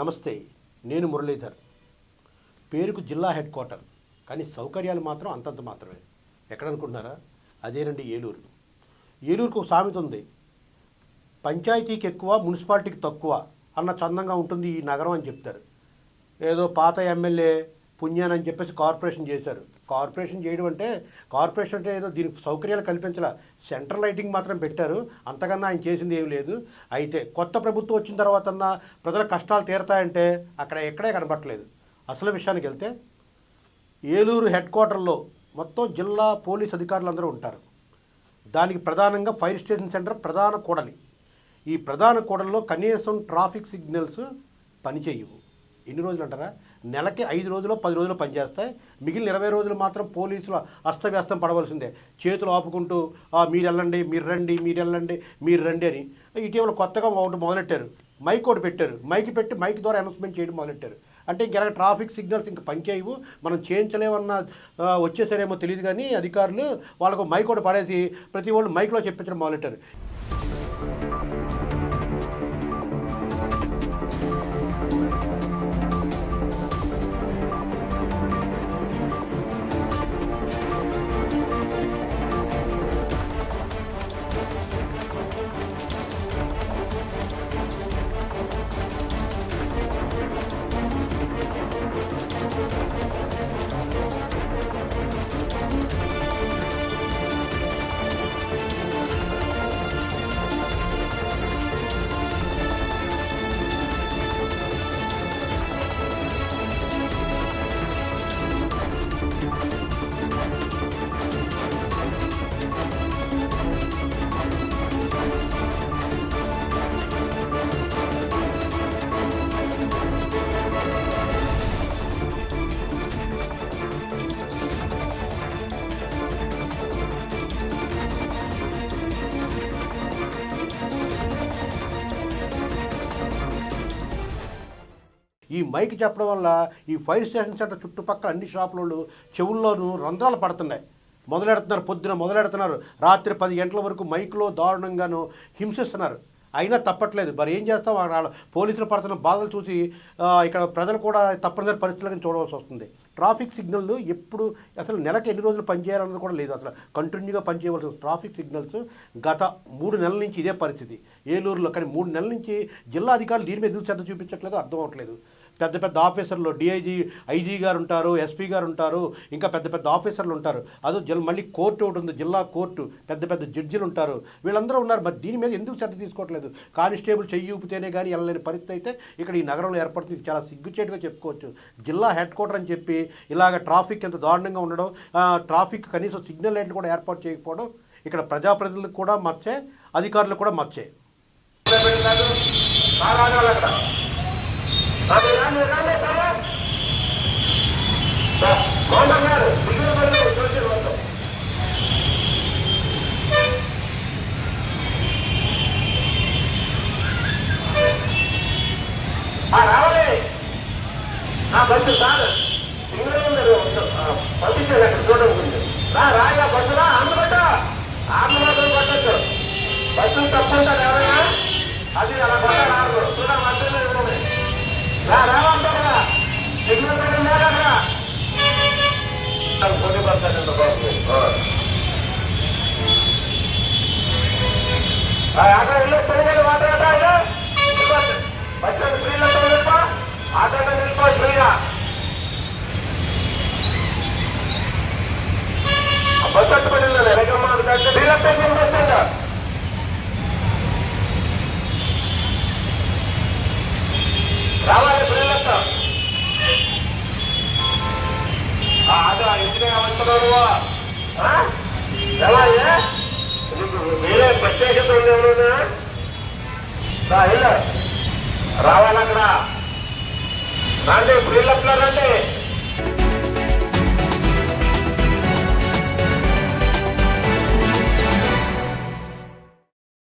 నమస్తే, నేను మురళీధర్. పేరుకు జిల్లా హెడ్ క్వార్టర్, కానీ సౌకర్యాలు మాత్రం అంతంత మాత్రమే. ఎక్కడనుకుంటున్నారా? అదేనండి ఏలూరు. ఏలూరుకు ఒక సామెత ఉంది, పంచాయతీకి ఎక్కువ మున్సిపాలిటీకి తక్కువ అన్న చందంగా ఉంటుంది ఈ నగరం అని చెప్తారు. ఏదో పాత ఎమ్మెల్యే పుణ్యానని చెప్పేసి కార్పొరేషన్ చేశారు. కార్పొరేషన్ చేయడం అంటే ఏదో దీనికి సౌకర్యాలు కల్పించాల, సెంట్రల్ లైటింగ్ మాత్రం పెట్టారు, అంతకన్నా ఆయన చేసింది ఏమి లేదు. అయితే కొత్త ప్రభుత్వం వచ్చిన తర్వాత ప్రజల కష్టాలు తీరతాయంటే అక్కడ ఎక్కడే కనబట్టలేదు. అసలు విషయానికి వెళ్తే ఏలూరు హెడ్ క్వార్టర్లో మొత్తం జిల్లా పోలీస్ అధికారులు అందరూ ఉంటారు. దానికి ప్రధానంగా ఫైర్ స్టేషన్ సెంటర్ ప్రధాన కూడలి. ఈ ప్రధాన కూడలిలో కనీసం ట్రాఫిక్ సిగ్నల్స్ పనిచేయవు. ఎన్ని రోజులు అంటారా? నెలకి 5 రోజులు 10 రోజులు పనిచేస్తాయి. మిగిలిన 20 రోజులు మాత్రం పోలీసులు అస్తవ్యస్తం పడవలసిందే. చేతులు ఆపుకుంటూ మీరు వెళ్ళండి, మీరు రండి, మీరు వెళ్ళండి, మీరు రండి అని. ఇటీవల కొత్తగా ఒకటి మొదలెట్టారు, మైక్ ఒకటి పెట్టారు. మైక్ ద్వారా అనౌన్స్మెంట్ చేయడం మొదలెట్టారు. అంటే ఇంక ట్రాఫిక్ సిగ్నల్స్ ఇంకా పనిచేయవు, మనం చేయించలేమన్నా వచ్చేసరేమో తెలియదు, కానీ అధికారులు వాళ్ళకు మైక్ ఒకటి పడేసి ప్రతి వాళ్ళు మైక్లో చెప్పించడం మొదలెట్టారు. ఈ మైక్ చెప్పడం వల్ల ఈ ఫైర్ స్టేషన్ సెంటర్ చుట్టుపక్కల అన్ని షాపులలో చెవుల్లోనూ రంధ్రాలు పడుతున్నాయి. పొద్దున మొదలెడుతున్నారు, రాత్రి 10 గంటల వరకు మైక్లో దారుణంగాను హింసిస్తున్నారు. అయినా తప్పట్లేదు. మరి ఏం చేస్తాం? వాళ్ళ పోలీసులు పడుతున్న బాధలు చూసి ఇక్కడ ప్రజలు కూడా తప్పనిసరి పరిస్థితులను చూడవలసి వస్తుంది. ట్రాఫిక్ సిగ్నల్ ఎప్పుడు అసలు నెలకి ఎన్ని రోజులు పనిచేయాలన్నది కూడా లేదు. అసలు కంటిన్యూగా పనిచేయవలసిన ట్రాఫిక్ సిగ్నల్స్ గత 3 నెలల నుంచి ఇదే పరిస్థితి ఏలూరులో. కానీ 3 నెలల నుంచి జిల్లా అధికారులు దీని మీద ఎందుకు శ్రద్ధ చూపించట్లేదు అర్థం అవ్వట్లేదు. పెద్ద ఆఫీసర్లు, ఐజీ గారు ఉంటారు, ఎస్పీ గారు ఉంటారు, ఇంకా పెద్ద ఆఫీసర్లు ఉంటారు. అదో మళ్ళీ కోర్టు ఒకటి ఉంది, జిల్లా కోర్టు, పెద్ద జడ్జిలు ఉంటారు, వీళ్ళందరూ ఉన్నారు. మరి దీని మీద ఎందుకు శ్రద్ధ తీసుకోవట్లేదు? కానిస్టేబుల్ చెయ్యి ఊపితేనే కానీ వెళ్ళలేని పరిస్థితి అయితే ఇక్కడ ఈ నగరంలో ఏర్పడుతుంది. చాలా సిగ్గుచేటుగా చెప్పుకోవచ్చు. జిల్లా హెడ్ క్వార్టర్ అని చెప్పి ఇలాగ ట్రాఫిక్ ఎంత దారుణంగా ఉండడం, ట్రాఫిక్ కనీసం సిగ్నల్ లైట్లు కూడా ఏర్పాటు చేయకపోవడం ఇక్కడ ప్రజాప్రతినిధులకు కూడా మర్చే, అధికారులకు కూడా మర్చే. రావాలి నా బస్సు సార్ మీరు పంపించాలి అక్కడ చూడకుండా రాయా బస్సులా ఆంధ్రపడ్డ ఆంధ్రప్రదేశ్ పట్టచ్చు. బస్సులు తప్పుంటారు ఎవరైనా, అది అలా పడ్డ రాదు చూడ మధ్యలో ఇవ్వడమే. రావాలంటే కదా సిగ్నల్ పెట్టిందా కదా కొన్ని పడతానండి ఆటో ఇల్లు తిరిగి మాట్లాడతా బస్సు ఫ్రీలంతా వెళ్ళిపో, ఆటోలో వెళ్ళిపో ఫ్రీగా. బస్సు అట్టుబడింది వెనకమ్మ ఫ్రీలంతా వస్తుందా? రావాలి ఫ్రీలంతా. ఆటో ఇంటినే అవంటున్నావు ఎలా మీరే ప్రత్యేకత ఉంది ఎవరున్నా రావాలి అక్కడ రండి, ఫ్రీలంతా రండి.